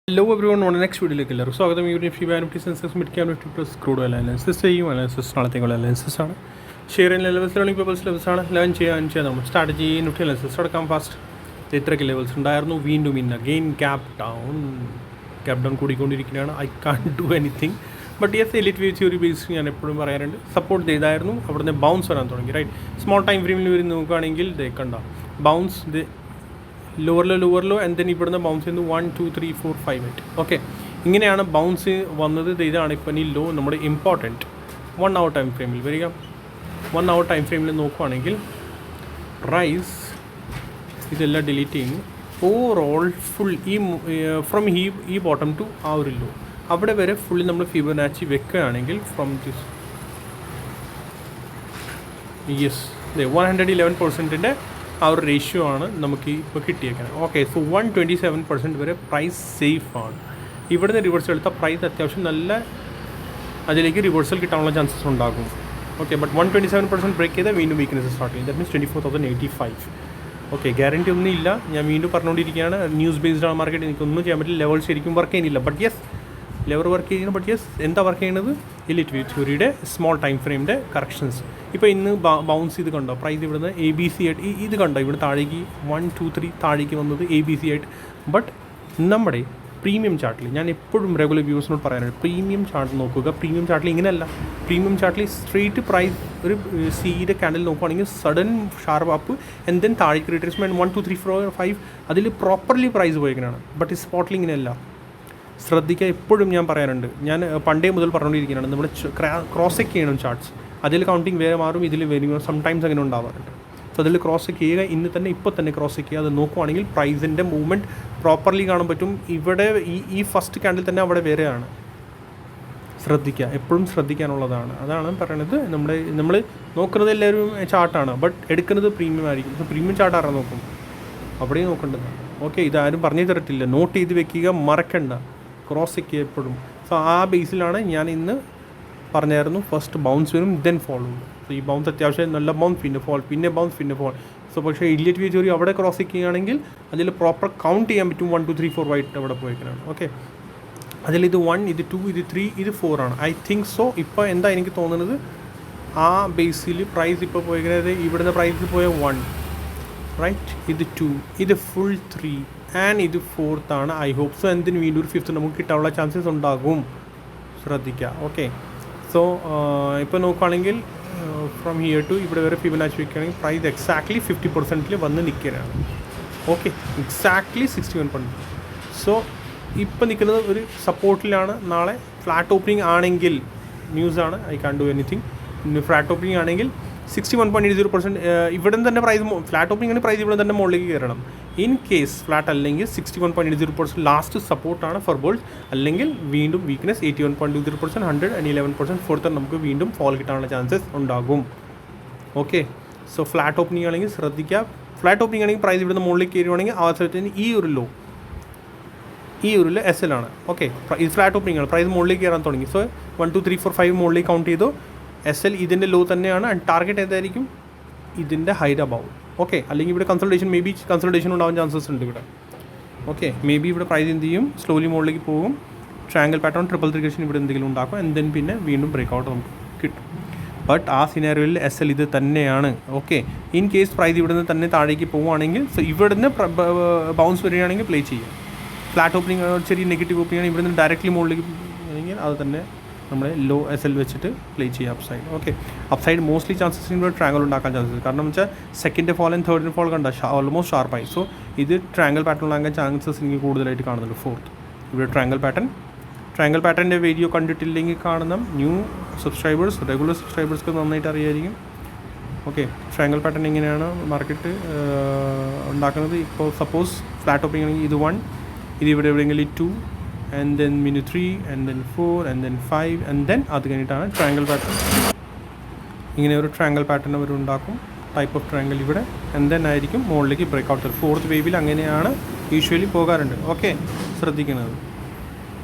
Hello everyone, on the next video എല്ലാവർക്കും സ്വാഗതം. യൂണിഫി വാനിറ്റി Sensex mid cap Nifty plus crude oil analysis ചെയ്യും. അനാലിസിസ് നാളത്തേക്കുള്ള അനാലിസിസ് ആണ്. ഷെയർ ചെയ്യുന്ന ലെവൽസ് ലേണിംഗ് പേപ്പേഴ്സ് ലെവൽസ് ആണ്. ലേൺ ചെയ്യാൻ നമ്മൾ സ്ട്രാറ്റജി നിഫ്റ്റി അനാലിസിസ് എടുക്കാം. ഫാസ്റ്റ് ഇത്രയ്ക്ക് ലെവൽസ് ഉണ്ടായിരുന്നു. വീണ്ടും ഇന്ന് അഗെയിൻ ക്യാപ് ഡൗൺ കൂടിക്കൊണ്ടിരിക്കുകയാണ്. I can do anything but yes Elliott view theory base ഞാൻ എപ്പോഴും പറയാറുണ്ട്. സപ്പോർട്ട് ചെയ്തായിരുന്നു, അവിടുന്ന് ബൗൺസ് വരാൻ തുടങ്ങി. റൈറ്റ്, സ്മോൾ ടൈം ഫ്രെയിമിൽ വരും നോക്കുകയാണെങ്കിൽ കണ്ട ബൗൺസ് ലോവറിലോ ആൻഡ് ദെൻ ഇവിടുന്ന് ബൗൺസ് ചെയ്യുന്നു 1 2 3 4 5 8. ഓക്കെ, ഇങ്ങനെയാണ് ബൗൺസ് വന്നത്. ഇതാണ് ഇപ്പം ഈ ലോ നമ്മുടെ ഇമ്പോർട്ടൻറ്റ് 1 hour ടൈം ഫ്രെയിമിൽ വരിക. 1 hour ടൈം ഫ്രെയിമിൽ നോക്കുകയാണെങ്കിൽ പ്രൈസ് ഇതെല്ലാം ഡിലീറ്റ് ചെയ്യുന്നു. ഓവറോൾ ഫുൾ ഫ്രം ഈ ബോട്ടം ടു ആ ഒരു ലോ അവിടെ വരെ ഫുള്ളി നമ്മൾ ഫിബൊനാച്ചി വെക്കുകയാണെങ്കിൽ ഫ്രം ദിസ് 111% ആ ഒരു റേഷ്യോ ആണ് നമുക്ക് ഇപ്പോൾ കിട്ടിയേക്കുന്നത്. ഓക്കെ, സോ 127% വരെ പ്രൈസ് സേഫ് ആണ്. ഇവിടുന്ന് റിവേഴ്സൽ എടുത്താൽ പ്രൈസ് അത്യാവശ്യം നല്ല അതിലേക്ക് റിവേഴ്സൽ കിട്ടാനുള്ള ചാൻസസ് ഉണ്ടാകും. ഓക്കെ, ബട്ട് 127% ബ്രേക്ക് ചെയ്താൽ വീണ്ടും വീക്ക്നെസ് സ്റ്റാർട്ട് ചെയ്യും. That means 24,085. ഓക്കെ, ഗ്യാരണ്ടി ഒന്നും ഇല്ല. ഞാൻ വീണ്ടും പറഞ്ഞുകൊണ്ടിരിക്കുകയാണ്, ന്യൂസ് ബേസ്ഡ് ആണ് മാർക്കറ്റ്. എനിക്കൊന്നും ചെയ്യാൻ പറ്റില്ല. ലെവൽ ശരിക്കും വർക്ക് ചെയ്യുന്നില്ല. ബട്ട് യെസ്, ലെവർ വർക്ക് ചെയ്യുന്നു. ബട്ട് യെസ്, എന്താ വർക്ക് ചെയ്യുന്നത്? എലിറ്റ് വ്യൂ തിയറിയുടെ സ്മോൾ ടൈം ഫ്രെയിമിൻ്റെ കറക്ഷൻസ്. ഇപ്പോൾ ഇന്ന് ബൗൺസ് ചെയ്ത് കണ്ടോ? പ്രൈസ് ഇവിടുന്ന് ABC ആയിട്ട് ഇത് കണ്ടോ? ഇവിടെ താഴേക്ക് 1 2 3 താഴേക്ക് വന്നത് ABC ആയിട്ട്. ബട്ട് നമ്മുടെ പ്രീമിയം ചാർട്ടിൽ ഞാൻ എപ്പോഴും റെഗുലർ വ്യൂസിനോട് പറയാനുണ്ട്, പ്രീമിയം ചാർട്ട് നോക്കുക. പ്രീമിയം ചാർട്ടിൽ ഇങ്ങനെയല്ല. പ്രീമിയം ചാർട്ടിൽ സ്ട്രെയിറ്റ് പ്രൈസ് ഒരു സിയുടെ ക്യാൻഡിൽ നോക്കുകയാണെങ്കിൽ sudden sharp up and then താഴേക്ക് റിട്രേസ്മെൻറ്റ് 1 2 3 4 5 അതിൽ പ്രോപ്പർലി പ്രൈസ് പോയിരിക്കുന്നതാണ്. ബട്ട് ഈ സ്പോട്ടിൽ ഇങ്ങനെയല്ല. ശ്രദ്ധിക്കുക, എപ്പോഴും ഞാൻ പറയാറുണ്ട്. ഞാൻ പണ്ടേ മുതൽ പറഞ്ഞുകൊണ്ടിരിക്കുകയാണ്, നമ്മൾ ക്രോസ് ചെക്ക് ചെയ്യണം ചാർട്ട്സ്. അതിൽ കൗണ്ടിങ് വേറെ മാറും, ഇതിൽ വരും. സംടൈംസ് അങ്ങനെ ഉണ്ടാവാറുണ്ട്. സോ അതിൽ ക്രോസ് ചെക്ക് ചെയ്യുക. ഇന്ന് തന്നെ ഇപ്പോൾ തന്നെ ക്രോസ് ചെക്ക് ചെയ്യുക. അത് നോക്കുവാണെങ്കിൽ പ്രൈസിൻ്റെ മൂവ്മെൻറ്റ് പ്രോപ്പർലി കാണാൻ പറ്റും. ഇവിടെ ഈ ഫസ്റ്റ് ക്യാൻഡിൽ തന്നെ അവിടെ വേറെയാണ്. ശ്രദ്ധിക്കുക, എപ്പോഴും ശ്രദ്ധിക്കാനുള്ളതാണ്. അതാണ് പറയണത്. നമ്മൾ നോക്കുന്നത് എല്ലാവരും ചാർട്ടാണ്, ബട്ട് എടുക്കുന്നത് പ്രീമിയം ആയിരിക്കും. സോ പ്രീമിയം ചാർട്ട് ആരാ നോക്കും? അവിടെയും നോക്കേണ്ടതാണ്. ഓക്കെ, ഇതാരും പറഞ്ഞു തരത്തില്ല. നോട്ട് ചെയ്ത് വെക്കുക, മറക്കണ്ട. ക്രോസ് ചെക്ക് ചെയ്യുക എപ്പോഴും. സോ ആ ബേസിലാണ് ഞാൻ ഇന്ന് പറഞ്ഞായിരുന്നു, ഫസ്റ്റ് ബൗൺസ് വരും, ദെൻ ഫോൾ വരും. സോ ഈ ബൗൺസ് അത്യാവശ്യം നല്ല ബൗൺസ്, പിന്നെ ഫോൾ, പിന്നെ ബൗൺസ്, പിന്നെ ഫോൾ. സോ പക്ഷേ ഇലിയറ്റ് വ്യൂ തിയറി അവിടെ ക്രോസ് ചെക്ക് ചെയ്യുകയാണെങ്കിൽ അതിൽ പ്രോപ്പർ കൗണ്ട് ചെയ്യാൻ പറ്റും. 1 2 3 4 വൈറ്റ് അവിടെ പോയിക്കാനാണ്. ഓക്കെ, അതിലിത് 1 ഇത് 2 ഇത് 3 ഇത് 4 ആണ്. I think so. ഇപ്പോൾ എന്താ എനിക്ക് തോന്നുന്നത്, ആ ബേസിൽ പ്രൈസ് ഇപ്പോൾ പോയിരിക്കുന്നത് ഇവിടുന്ന് പ്രൈസ് പോയ 1 റൈറ്റ്, ഇത് 2 ഇത് ഫുൾ 3 ആൻഡ് ഇത് 4th ആണ്. I hope so. എന്തിന് വീണ്ടും ഒരു 5th നമുക്ക് കിട്ടാനുള്ള ചാൻസസ് ഉണ്ടാകും. ശ്രദ്ധിക്കുക. ഓക്കെ, സോ ഇപ്പോൾ നോക്കുകയാണെങ്കിൽ ഫ്രം ഹിയർ ടു ഇവിടെ വരെ ഫിബൊനാച്ചി വയ്ക്കുകയാണെങ്കിൽ പ്രൈസ് എക്സാക്ട്ലി 50% വന്ന് നിൽക്കുകയാണ്. Okay, exactly 61%. സോ ഇപ്പോൾ നിൽക്കുന്നത് ഒരു സപ്പോർട്ടിലാണ്. നാളെ ഫ്ലാറ്റ് ഓപ്പണിംഗ് ആണെങ്കിൽ ന്യൂസാണ്, I can do anything. Flat opening ആണെങ്കിൽ 61.80% ഇവിടെ തന്നെ പ്രൈസ് ഫ്ലാറ്റ് ഓപ്പണിംഗ് ആണെങ്കിൽ പ്രൈസ് ഇവിടെ തന്നെ മുകളിലേക്ക് കയറണം. ഇൻ കേസ് ഫ്ലാറ്റ് അല്ലെങ്കിൽ 61.80% ലാസ്റ്റ് സപ്പോർട്ടാണ് ഫോർ ബോൾസ്. അല്ലെങ്കിൽ വീണ്ടും വീക്ക്നെസ് 81.20%, 111% ഫോർത്ത് നമുക്ക് വീണ്ടും ഫോൾ കിട്ടാനുള്ള ചാൻസസ് ഉണ്ടാകും. ഓക്കെ, സോ ഫ്ലാറ്റ് ഓപ്പണിംഗ് ആണെങ്കിൽ ശ്രദ്ധിക്കുക. ഫ്ലാറ്റ് ഓപ്പണിംഗ് ആണെങ്കിൽ പ്രൈസ് ഇവിടുന്ന് മുകളിലേക്ക് കയറുവാണെങ്കിൽ ആ സമയത്ത് ഈ ഒരു ലോ SL ആണ്. ഓക്കെ, ഇത് ഫ്ലാറ്റ് ഓപ്പണിംഗ് ആണ്. പ്രൈസ് മുകളിലേക്ക് കയറാൻ തുടങ്ങി. സോ 1 2 3 4 5 മുകളിലേക്ക് കൗണ്ട് ചെയ്തു. SL ഇതിൻ്റെ ലോ തന്നെയാണ്. ആൻഡ് ടാർഗറ്റ് ഏതായിരിക്കും? ഇതിൻ്റെ ഹൈഡ് അബവ്. ഓക്കെ, അല്ലെങ്കിൽ ഇവിടെ കൺസൾട്ടേഷൻ ഉണ്ടാവാൻ ചാൻസസ് ഉണ്ട് ഇവിടെ. ഓക്കെ, മേ ബി ഇവിടെ പ്രൈസ് എന്ത് ചെയ്യും? സ്ലോലി മുകളിലേക്ക് പോകും. ട്രയാങ്കിൾ പാറ്റേൺ, ട്രിപ്പിൾ ത്രിഗേഷൻ ഇവിടെ എന്തെങ്കിലും ഉണ്ടാക്കും. ആൻഡ് ദെൻ പിന്നെ വീണ്ടും ബ്രേക്ക് ഔട്ട് നമുക്ക് കിട്ടും. ബട്ട് ആ സിനാരിയോയിൽ SL ഇത് തന്നെയാണ്. ഓക്കെ, ഇൻ കേസ് പ്രൈസ് ഇവിടെ നിന്ന് തന്നെ താഴേക്ക് പോവുകയാണെങ്കിൽ, സോ ഇവിടുന്ന് ബൗൺസ് വരികയാണെങ്കിൽ പ്ലേ ചെയ്യാം. ഫ്ലാറ്റ് ഓപ്പണിംഗ് ചെറിയ നെഗറ്റീവ് ഓപ്പണിംഗ് ആണ്, ഇവിടെ നിന്ന് ഡയറക്റ്റ്ലി മുകളിലേക്ക് ആണെങ്കിൽ അത് തന്നെ നമ്മൾ ലോ SL വെച്ചിട്ട് പ്ലേ ചെയ്യുക upside. Okay, upside mostly chances ഇവിടെ ട്രാങ്കിൾ ഉണ്ടാക്കാൻ ചാൻസസ്. കാരണം വെച്ചാൽ second fall and third fall കണ്ട ഓൾമോസ്റ്റ് ഷാർപ്പായി. സോ ഇത് ട്രാങ്കിൾ പാറ്റേണിലാകാൻ ചാൻസസ് എനിക്ക് കൂടുതലായിട്ട് കാണുന്നുണ്ട്. ഫോർത്ത് ഇവിടെ ട്രാങ്കിൾ പാറ്റേണിൻ്റെ വീഡിയോ കണ്ടിട്ടില്ലെങ്കിൽ കാണണം. ന്യൂ സബ്സ്ക്രൈബേഴ്സ്, റെഗുലർ സബ്സ്ക്രൈബേഴ്സ്ക്ക് നന്നായിട്ട് അറിയായിരിക്കും. ഓക്കെ, ട്രാങ്കിൾ പാറ്റേൺ എങ്ങനെയാണ് മാർക്കറ്റ് ഉണ്ടാക്കുന്നത്? ഇപ്പോൾ സപ്പോസ് ഫ്ലാറ്റ് ഓപ്പണിംഗ് ആണെങ്കിൽ ഇത് 1, ഇത് ഇവിടെ എവിടെയെങ്കിലും 2 and then mini 3 and then 4 and then 5 and then അത് കഴിഞ്ഞിട്ടാണ് ട്രയാങ്കിൾ പാറ്റേൺ. ഇങ്ങനെ ഒരു ട്രയാങ്കിൾ പാറ്റേൺ അവർ ഉണ്ടാക്കും, ടൈപ്പ് ഓഫ് ട്രയാങ്കിൾ ഇവിടെ. ആൻഡ് ദെൻ ആയിരിക്കും മുകളിലേക്ക് ബ്രേക്ക് ഔട്ട്. ഫോർത്ത് വേവിൽ അങ്ങനെയാണ് യൂഷ്വലി പോകാറുണ്ട്. ഓക്കെ, ശ്രദ്ധിക്കുന്നത്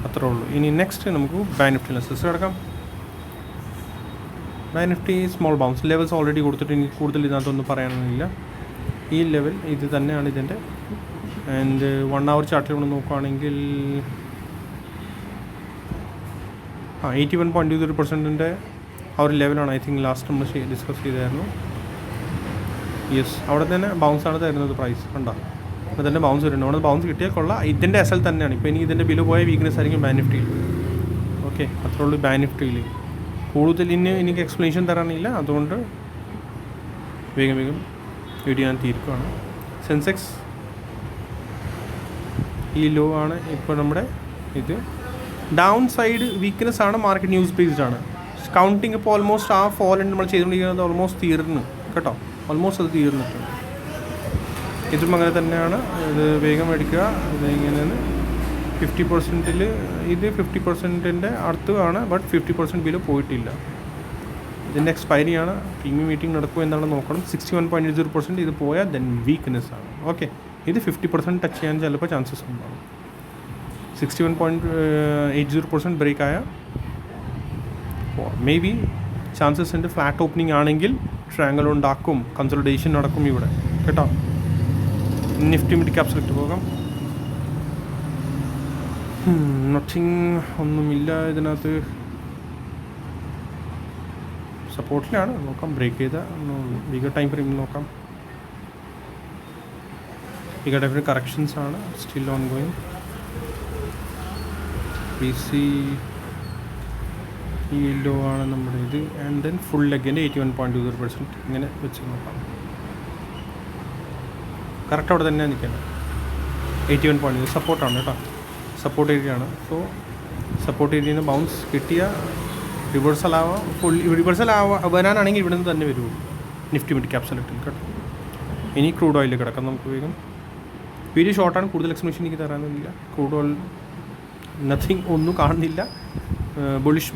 അത്രേ ഉള്ളൂ. ഇനി നെക്സ്റ്റ് നമുക്ക് ബാങ്ക് നിഫ്റ്റി അനാലിസിസ് കിടക്കാം. Bank Nifty small bounce levels already കൊടുത്തിട്ട് എനിക്ക് കൂടുതൽ ഇതിനകത്തൊന്നും പറയാനൊന്നുമില്ല. ഈ ലെവൽ ഇത് തന്നെയാണ് ഇതിൻ്റെ. ആൻഡ് 1 hour ചാർട്ടിൽ നമ്മൾ നോക്കുകയാണെങ്കിൽ 81.20% ആ ഒരു ലെവലാണ് ഐ തിങ്ക് ലാസ്റ്റ് നമ്മൾ ഡിസ്കസ് ചെയ്തായിരുന്നു. യെസ്, അവിടെ തന്നെ ബൗൺസാണ് തരുന്നത് പ്രൈസ്, കണ്ടോ? അപ്പോൾ തന്നെ ബൗൺസ് വരുന്നുണ്ട്. അവിടെ ബൗൺസ് കിട്ടിയാൽ കൊള്ളാം. ഇതിൻ്റെ എസൽ തന്നെയാണ്. ഇപ്പോൾ ഇനി ഇതിൻ്റെ ബിലോ പോയ വീക്ക്നെസ് ആയിരിക്കും ബാങ്ക് നിഫ്റ്റിയിൽ. ഓക്കെ, അത്രേ ഉള്ളൂ ബാങ്ക് നിഫ്റ്റിയിൽ. കൂടുതൽ എനിക്ക് എക്സ്പ്ലനേഷൻ തരാനില്ല, അതുകൊണ്ട് വേഗം വീഡിയോ ഞാൻ തീർക്കുകയാണ്. സെൻസെക്സ് ഈ ലോ ആണ് ഇപ്പോൾ നമ്മുടെ ഇത്. ഡൗൺ സൈഡ് വീക്ക്നെസ് ആണ്, മാർക്കറ്റ് ന്യൂസ് ബേസ്ഡ് ആണ്. കൗണ്ടിങ് ഇപ്പോൾ ഓൾമോസ്റ്റ് ആ ഫോൾ നമ്മൾ ചെയ്തുകൊണ്ടിരിക്കുന്നത് ഓൾമോസ്റ്റ് തീർന്നു കേട്ടോ, ഓൾമോസ്റ്റ് അത് തീർന്നിട്ടുണ്ട്. ഇതും അങ്ങനെ തന്നെയാണ്. ഇത് വേഗം എടുക്കുക. ഇത് ഇങ്ങനെയാണ് 50%. ഇത് 50%ൻ്റെ അടുത്താണ്, ബട്ട് 50% ബിലോ പോയിട്ടില്ല. ഇതിൻ്റെ എക്സ്പയറിയാണ്. പ്രീമിയം മീറ്റിംഗ് നടക്കുമോ എന്നാണ് നോക്കണം. 61.80% ഇത് പോയാൽ ദെൻ വീക്ക്നെസ് ആണ്. ഓക്കെ, ഇത് 50% ടച്ച് ചെയ്യാൻ ചിലപ്പോൾ ചാൻസസ് ഉണ്ടാകും. 61.80% ബ്രേക്ക് ആയ മേ ബി ചാൻസസ് ഉണ്ട്. ഫ്ലാറ്റ് ഓപ്പണിംഗ് ആണെങ്കിൽ ട്രയാങ്കിൾ ഉണ്ടാക്കും, കൺസോളിഡേഷൻ നടക്കും ഇവിടെ കേട്ടോ. നിഫ്റ്റി മിഡ് ക്യാപ്സിലിട്ട് പോകാം. നത്തിങ്, ഒന്നുമില്ല ഇതിനകത്ത്. സപ്പോർട്ടിലാണ്, നോക്കാം. ബ്രേക്ക് ചെയ്ത ബിഗർ ടൈം ഫ്രെയിമിൽ നോക്കാം. ബിഗർ ടൈം ഫ്രെയിം കറക്ഷൻസ് ആണ് സ്റ്റിൽ ഓൺ ഗോയിങ്. PC ഈ ലോ ആണ് നമ്മുടെ ഇത്. ആൻഡ് ദെൻ ഫുൾ ലെഗിൻ്റെ 81.20% ഇങ്ങനെ വെച്ച് നോക്കാം. കറക്റ്റ് അവിടെ തന്നെയാണ് നിൽക്കുന്നത്. 81 സപ്പോർട്ടാണ് കേട്ടോ, സപ്പോർട്ട് ഏരിയ ആണ്. സോ സപ്പോർട്ട് ഏരിയയിൽ നിന്ന് ബൗൺസ് കിട്ടിയ റിവേഴ്സൽ ആവാം. റിവേഴ്സൽ വരാനാണെങ്കിൽ ഇവിടെ നിന്ന് തന്നെ വരുള്ളൂ നിഫ്റ്റി മിഡ് ക്യാപ്സിലിട്ടിൽ കേട്ടോ. ഇനി ക്രൂഡ് ഓയിൽ കിടക്കാം നമുക്ക് വേഗം. വീഡിയോ ഷോർട്ടാണ്, കൂടുതൽ എക്സ്പ്ലനേഷൻ എനിക്ക് തരാനൊന്നുമില്ല. ക്രൂഡ് ഓയിൽ നത്തിങ്, ഒന്നും കാണുന്നില്ല. ബുളിഷ്.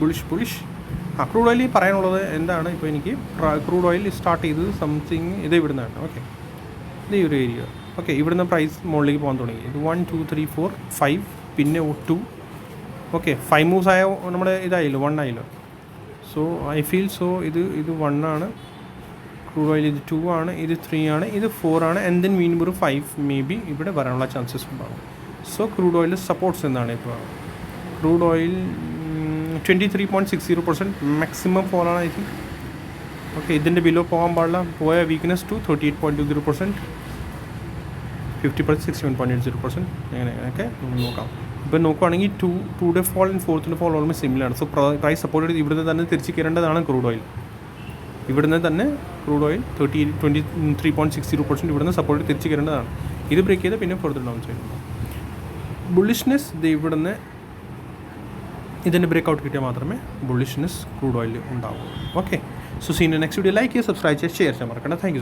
ക്രൂഡ് ഓയിൽ പറയാനുള്ളത് എന്താണ് ഇപ്പോൾ എനിക്ക്, ക്രൂഡ് ഓയിൽ സ്റ്റാർട്ട് ചെയ്തത് സംതിങ് ഇത് ഇവിടുന്നാണ്. ഓക്കെ, ഇത് ഈ ഒരു ഏരിയ. ഓക്കെ, ഇവിടുന്ന് പ്രൈസ് മുകളിലേക്ക് പോകാൻ തുടങ്ങി. ഇത് 1 2 3 4 5 പിന്നെ 2. ഓക്കെ, 5 മൂവ്സ് ആയ നമ്മുടെ ഇതായല്ലോ, 1 ആയല്ലോ. സോ ഐ ഫീൽ സോ ഇത് 1 ആണ് ക്രൂഡ് ഓയിൽ, ഇത് 2 ആണ്, ഇത് 3 ആണ്, ഇത് 4 ആണ്. ആൻഡ് ദെൻ വീണ്ടും ഒരു 5 മേ ബി ഇവിടെ വരാനുള്ള ചാൻസസ് ഉണ്ടാകും. സോ ക്രൂഡ് ഓയിൽ സപ്പോർട്ട്സ് എന്നാണ് ഇപ്പോൾ. ക്രൂഡ് ഓയിൽ 23.60% മാക്സിമം ഫോളാണ് ഐ തിങ്ക്. ഓക്കെ, ഇതിൻ്റെ ബിലോ പോകാൻ പാടില്ല. പോയ വീക്ക്നെസ് ടു 38.20%, 50%, 61.80%. അങ്ങനെയൊക്കെ നോക്കാം. ഇപ്പോൾ നോക്കുകയാണെങ്കിൽ today fall and fourth fall almost സിമിലാണ്. സോ പ്രൈസ് സപ്പോർട്ട് ചെയ്ത് ഇവിടുന്ന് തന്നെ തിരിച്ച് കയറേണ്ടതാണ് ക്രൂഡ് ഓയിൽ. ഇവിടുന്ന് തന്നെ ക്രൂഡ് ഓയിൽ 23.60% ഇവിടുന്ന് സപ്പോർട്ട് തിരിച്ച് കയറേണ്ടതാണ്. ഇത് ബ്രേക്ക് ചെയ്ത് പിന്നെ ഫർദർ ഡൗൺ ചെയ്യുന്നു. ബുള്ളിഷ്നെസ് ഇത് ഇവിടുന്ന് ഇതിൻ്റെ ബ്രേക്ക് ഔട്ട് കിട്ടിയാൽ മാത്രമേ ബുള്ളിഷ്നെസ് ക്രൂഡ് ഓയിൽ ഉണ്ടാവൂ. Okay, so seen next video. Like ചെയ്യുക, സബ്സ്ക്രൈബ് ചെയ്യുക, ഷെയർ ചെയ്യാൻ മറക്കണ്ട. Thank you so much.